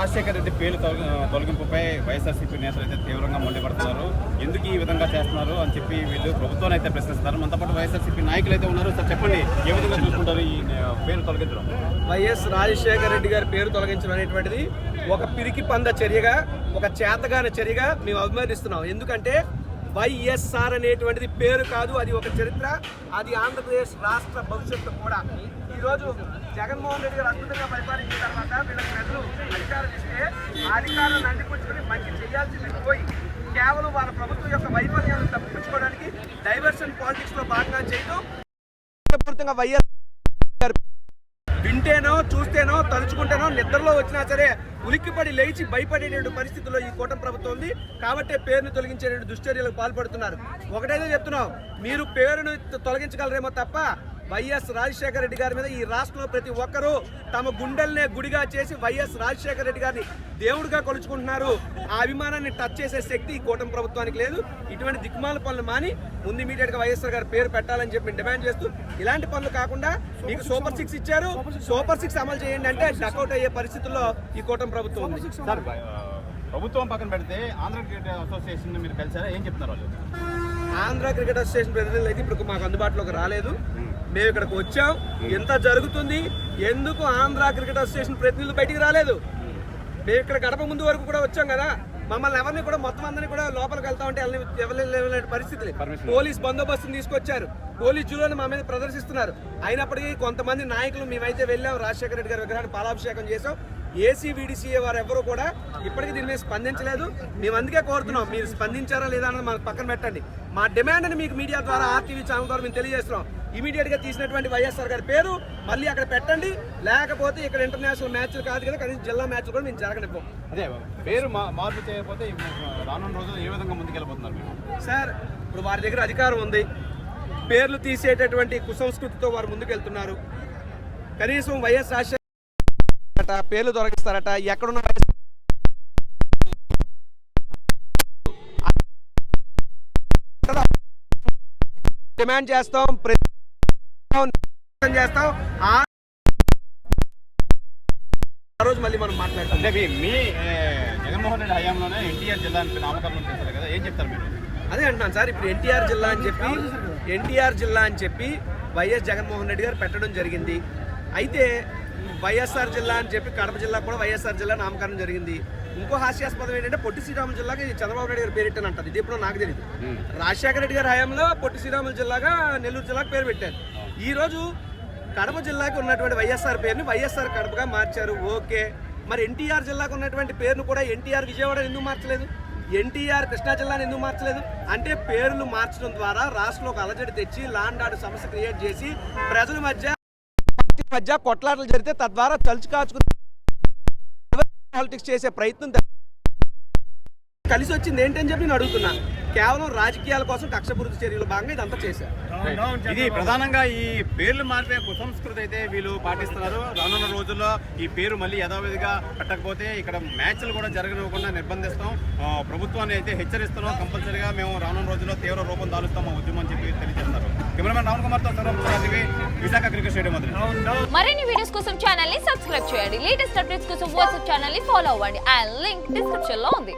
రాజశేఖర రెడ్డి పేరు తొలగింపుపై వైఎస్ఆర్సీపీ నేతలు అయితే తీవ్రంగా మండిపడుతున్నారు. ఎందుకు ఈ విధంగా చేస్తున్నారు అని చెప్పి వీళ్ళు ప్రభుత్వాన్ని అయితే ప్రశ్నిస్తున్నారు. మనతో పాటు వైఎస్ఆర్సీపీ నాయకులు అయితే ఉన్నారు. సార్ చెప్పండి, ఏ విధంగా చూసుకుంటారు ఈ పేరు తొలగించడం? వైఎస్ రాజశేఖర రెడ్డి గారి పేరు తొలగించడం అనేటువంటిది ఒక పిరికి పంద చర్యగా, ఒక చేతగాని చర్యగా మేము అభిమానిస్తున్నాం. ఎందుకంటే వైఎస్ఆర్ అనేటువంటిది పేరు కాదు, అది ఒక చరిత్ర, అది ఆంధ్రప్రదేశ్ రాష్ట్ర భవిష్యత్తు కూడా. ఈరోజు జగన్మోహన్ రెడ్డి గారు అద్భుతంగా పరిపాలించిన తర్వాత వీళ్ళకి ప్రజలు అధికారం ఇస్తే ఆ అధికారాన్ని అందిపుచ్చుకొని మంచి చేయాల్సింది పోయి కేవలం వాళ్ళ ప్రభుత్వం యొక్క వైఫల్యాలను తప్పించుకోవడానికి డైవర్షన్ పాలిటిక్స్ లో భాగంగా చేయడం పూర్తిగా వైఎస్ వింటేనో చూస్తేనో తలుచుకుంటేనో నిద్రలో వచ్చినా సరే ఉలిక్కిపడి లేచి భయపడేటువంటి పరిస్థితుల్లో ఈ కూటమి ప్రభుత్వం ఉంది. కాబట్టి పేరును తొలగించేటువంటి దుశ్చర్యలకు పాల్పడుతున్నారు. ఒకటైతే చెప్తున్నాం, మీరు పేరును తొలగించగలరేమో తప్ప వైఎస్ రాజశేఖర రెడ్డి గారి మీద ఈ రాష్ట్రంలో ప్రతి ఒక్కరూ తమ గుండెల్నే గుడిగా చేసి వైఎస్ రాజశేఖర రెడ్డి గారిని దేవుడిగా కొలుచుకుంటున్నారు. ఆ అభిమానాన్ని టచ్ చేసే శక్తి ఈ కూటమి ప్రభుత్వానికి లేదు. ఇటువంటి దిక్కుమాల పనులు మాని ముందు ఇమీడియట్ గా వైఎస్ఆర్ గారి పేరు పెట్టాలని చెప్పి డిమాండ్ చేస్తూ, ఇలాంటి పనులు కాకుండా మీకు సూపర్ 6 ఇచ్చారు, సూపర్ 6 అమలు చేయండి అంటే డకౌట్ అయ్యే పరిస్థితుల్లో ఈ కూటమి ప్రభుత్వం ఉంది. ప్రభుత్వం పక్కన పెడితే ఆంధ్ర క్రికెట్ అసోసియేషన్ మీరు కలిసారా? ఏం చెప్తున్నారు వాళ్ళు? ఆంధ్ర క్రికెట్ అసోసియేషన్ ప్రతినిధులు అయితే ఇప్పుడు మాకు అందుబాటులోకి రాలేదు. మేము ఇక్కడికి వచ్చాం, ఎంత జరుగుతుంది, ఎందుకు ఆంధ్ర క్రికెట్ అసోసియేషన్ ప్రతినిధులు బయటికి రాలేదు? మేము ఇక్కడ గడప ముందు వరకు కూడా వచ్చాం కదా, మమ్మల్ని ఎవరిని కూడా మొత్తం అందరినీ కూడా లోపలికి వెళ్తా ఉంటే ఎవరి పరిస్థితులు. పోలీస్ బందోబస్తుని తీసుకొచ్చారు, పోలీస్ జూలను మా మీద ప్రదర్శిస్తున్నారు. అయినప్పటికీ కొంతమంది నాయకులు మేమైతే వెళ్ళాం, రాజశేఖర రెడ్డి గారి విగ్రహాన్ని పాలాభిషేకం చేసాం. ఏసీవీడీసీఏ వారు ఎవరు కూడా ఇప్పటికీ దీని మీద స్పందించలేదు. మేము అందుకే కోరుతున్నాం, మీరు స్పందించారా లేదా అన్నది మనకు పక్కన పెట్టండి. మా డిమాండ్ని మీకు మీడియా ద్వారా, ఆర్టీవీ ఛానల్ ద్వారా మేము తెలియజేస్తున్నాం. ఇమీడియట్ గా తీసినటువంటి వైఎస్ఆర్ గారి పేరు మళ్ళీ అక్కడ పెట్టండి, లేకపోతే ఇక్కడ ఇంటర్నేషనల్ మ్యాచ్లు కాదు కదా, కనీసం జిల్లా మ్యాచ్లు కూడా మేము జరగనివ్వం. అదే పేరు మార్పు చేయకపోతే రానున్న రోజులు ఏ విధంగా ముందుకెళ్ళిపోతున్నారు మీరు? సార్, ఇప్పుడు వారి దగ్గర అధికారం ఉంది, పేర్లు తీసేటటువంటి కుసంస్కృతితో వారు ముందుకెళ్తున్నారు. కనీసం వైఎస్ రాజశేఖర పేర్లు దొరకిస్తారట, ఎక్కడున్న డిమాండ్ చేస్తాం, చేస్తాం. ఆ రోజు మళ్ళీ మనం మాట్లాడతాం. అంటే మీ జగన్మోహన్ రెడ్డి హయాంలోనే ఎన్టీఆర్ జిల్లా నామకరణం చేశారు కదా, ఏం చెప్తారు మీరు? అదే అంటున్నాను సార్, ఇప్పుడు ఎన్టీఆర్ జిల్లా అని చెప్పి వైఎస్ జగన్మోహన్ రెడ్డి గారు పెట్టడం జరిగింది. అయితే వైఎస్ఆర్ జిల్లా అని చెప్పి కడప జిల్లా కూడా వైఎస్ఆర్ జిల్లా నామకరణం జరిగింది. ఇంకో హాస్యాస్పదం ఏంటంటే పొట్టి శ్రీరాములు జిల్లాకి చంద్రబాబు నాయుడు గారు పేరు అంటారు. ఇది ఎప్పుడో నాకు తెలియదు. రాజశేఖర రెడ్డి గారి హయాంలో పొట్టి శ్రీరాములు జిల్లాగా నెల్లూరు జిల్లాకు పేరు పెట్టారు. ఈ రోజు కడప జిల్లాకి ఉన్నటువంటి వైఎస్ఆర్ పేరుని వైఎస్ఆర్ కడపగా మార్చారు. ఓకే, మరి ఎన్టీఆర్ జిల్లాకు ఉన్నటువంటి పేరును కూడా ఎన్టీఆర్ విజయవాడ ఎందుకు మార్చలేదు? ఎన్టీఆర్ కృష్ణా జిల్లాను ఎందుకు మార్చలేదు? అంటే పేర్లు మార్చడం ద్వారా రాష్ట్రంలో ఒక అలజడి తెచ్చి లాండ్ ఆర్డర్ సమస్య క్రియేట్ చేసి ప్రజల మధ్య కొట్లాటలు జరిగితే తద్వారా తలుచు కాచుకుని పాలిటిక్స్ చేసే ప్రయత్నం కలిసి వచ్చింది ఏంటని చెప్పి నేను అడుగుతున్నా. కేవలం రాజకీయాల కోసం కక్షపూరిత చర్యలు భాగంగా ఇదంతా చేశారు. ఇది ప్రధానంగా ఈ పేర్లు మార్పే కుసంస్కృతి అయితే వీళ్ళు పాటిస్తున్నారు. రానున్న రోజుల్లో ఈ పేరు మళ్ళీ యథావిధిగా పెట్టకపోతే ఇక్కడ మ్యాచ్లు కూడా జరగనివ్వకుండా నిర్బంధిస్తాం, ప్రభుత్వాన్ని అయితే హెచ్చరిస్తున్నాం. కంపల్సరీగా మేము రానున్న రోజుల్లో తీవ్ర రూపం దాలుస్తాం మా ఉద్యమం చెప్పి తెలియజేస్తున్నారు. కెమెరామెన్ రామ్ కుమార్ తో విశాఖ క్రికెట్ స్టేడియం. మరిన్ని వీడియోస్ కోసం ఛానల్ ని సబ్స్క్రైబ్ చేయండి. లేటెస్ట్ అప్డేట్స్ కోసం వాట్సాప్ ఛానల్ ని ఫాలో అవ్వండి. ఆ లింక్ డిస్క్రిప్షన్ లో ఉంది.